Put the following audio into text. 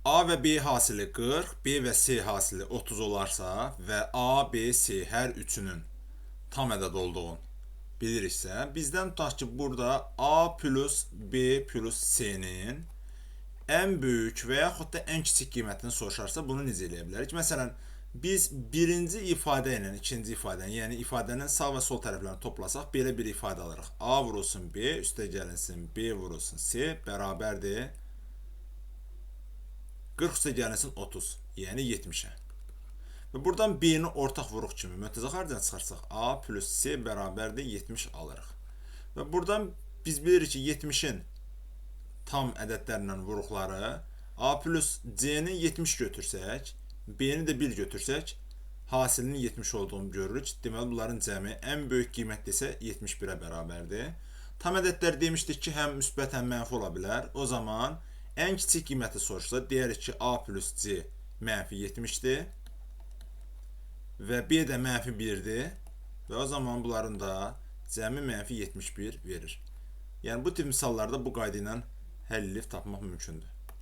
A və B hasili 40, B və C hasili 30 olarsa və A, B, C hər üçünün tam ədəd olduğunu biliriksə, bizdən tutaq ki, burada A plus B plus C-nin ən böyük və yaxud da ən kiçik qiymətini soruşarsa, bunu necə eləyə bilərik? Məsələn, biz birinci ifadə ilə ikinci ifadəni, yəni ifadənin sağ və sol tərəflərini toplasaq, belə bir ifadə alırıq. A vurulsun B, üstə gəlinsin B vurulsun C, bərabərdir 40 üstə gəlinsin 30, yəni 70-ə. Və buradan B-ni ortaq vuruq kimi mötərizə xaricdən çıxarsaq, A plus C bərabərdir 70 alırıq. Və buradan biz bilirik ki, 70-in tam ədədlərlə vuruqları A plus C-ni 70 götürsək, B-ni də 1 götürsək, hasilinin 70 olduğunu görürük. Deməli, bunların cəmi ən böyük qiymət desə 71-ə bərabərdir. Tam ədədlər demişdik ki, həm müsbət, həm mənfi ola bilər. O zaman ən kiçik qiyməti soruşsa, deyərik ki, A plus C mənfi 70-dir və B də mənfi 1-dir və o zaman bunların da cəmi mənfi 71 verir. Yəni, bu tip misallarda bu qayda ilə həll edib tapmaq mümkündür.